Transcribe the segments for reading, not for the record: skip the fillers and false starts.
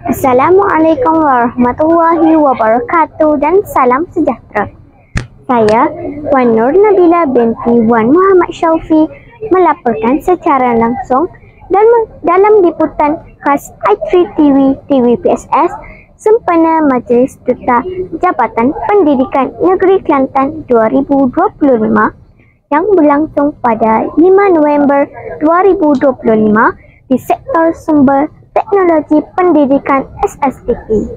Assalamualaikum warahmatullahi wabarakatuh dan salam sejahtera. Saya Wan Nur Nabila binti Wan Muhammad Syaufi melaporkan secara langsung dalam liputan khas i3 TV TVPSS sempena Majlis Duta Jabatan Pendidikan Negeri Kelantan 2025 yang berlangsung pada 5 November 2025 di Sektor Sumber Teknologi Pendidikan SSTP.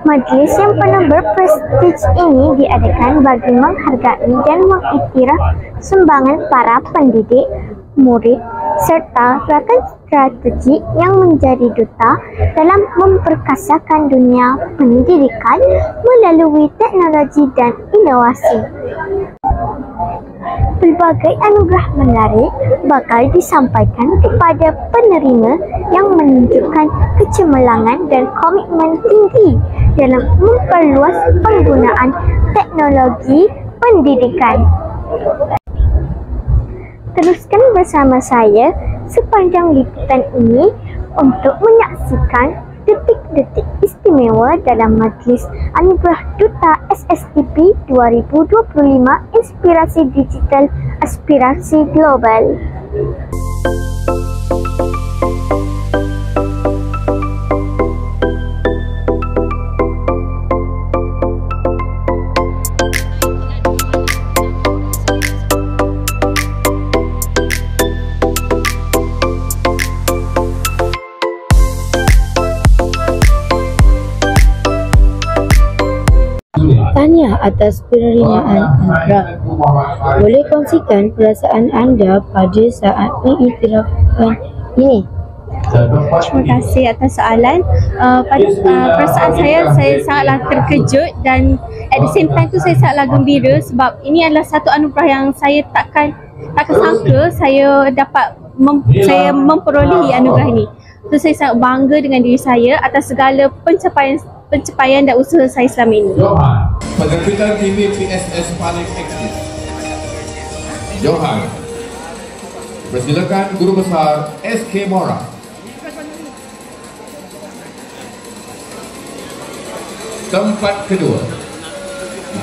Majlis yang penuh berprestij ini diadakan bagi menghargai dan mengiktiraf sumbangan para pendidik, murid serta rakan strategik yang menjadi duta dalam memperkasakan dunia pendidikan melalui teknologi dan inovasi. Pelbagai anugerah menarik bakal disampaikan kepada penerima yang menunjukkan kecemerlangan dan komitmen tinggi dalam memperluas penggunaan teknologi pendidikan. Teruskan bersama saya sepanjang liputan ini untuk menyaksikan detik-detik istimewa dalam Majlis Anugerah Duta SSTP 2025 Inspirasi Digital Aspirasi Global. Tahniah atas penerimaan anugerah. Boleh kongsikan perasaan anda pada saat pengiktirafan ini? Terima kasih atas soalan. Pada perasaan saya sangatlah terkejut dan at the same time tu saya sangatlah gembira sebab ini adalah satu anugerah yang saya takkan sangka saya dapat memperolehi anugerah ini. So saya sangat bangga dengan diri saya atas segala pencapaian dan usaha saya selama ini. Penerbitan TV PSS paling aktif. Johan. Persilakan Guru Besar SK Mora. Tempat kedua.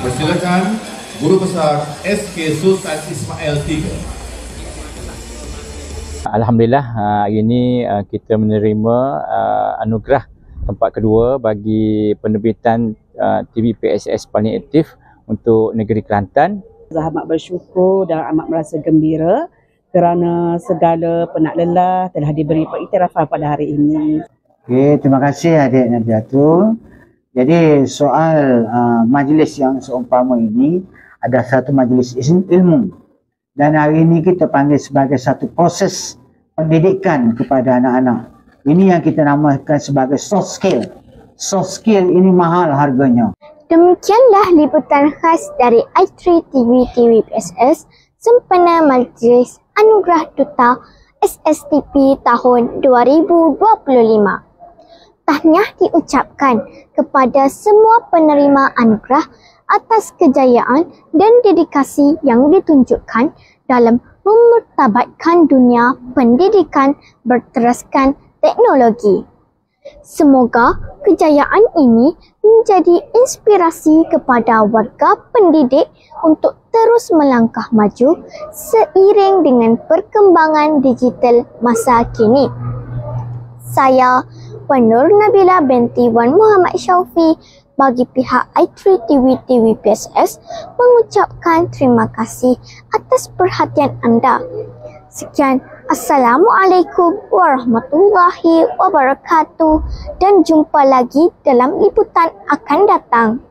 Persilakan Guru Besar SK Sultan Ismail 3. Alhamdulillah, hari ini kita menerima anugerah tempat kedua bagi penerbitan TV PSS paling aktif untuk negeri Kelantan. Saya amat bersyukur dan amat merasa gembira kerana segala penat lelah telah diberi pengiktirafan pada hari ini. Okey, terima kasih adik Nabiatul. Jadi soal majlis yang seumpama ini ada satu majlis ilmu dan hari ini kita panggil sebagai satu proses pendidikan kepada anak-anak. Ini yang kita namakan sebagai soft skill. Soft skill ini mahal harganya. Demikianlah liputan khas dari i3 TV TVPSS sempena Majlis Anugerah Duta SSTP tahun 2025. Tahniah diucapkan kepada semua penerima anugerah atas kejayaan dan dedikasi yang ditunjukkan dalam memartabatkan dunia pendidikan berteraskan teknologi. Semoga kejayaan ini menjadi inspirasi kepada warga pendidik untuk terus melangkah maju seiring dengan perkembangan digital masa kini. Saya Wan Nur Nabila binti Wan Muhammad Syaufi bagi pihak i3 TV TVPSS mengucapkan terima kasih atas perhatian anda. Sekian, Assalamualaikum warahmatullahi wabarakatuh dan jumpa lagi dalam liputan akan datang.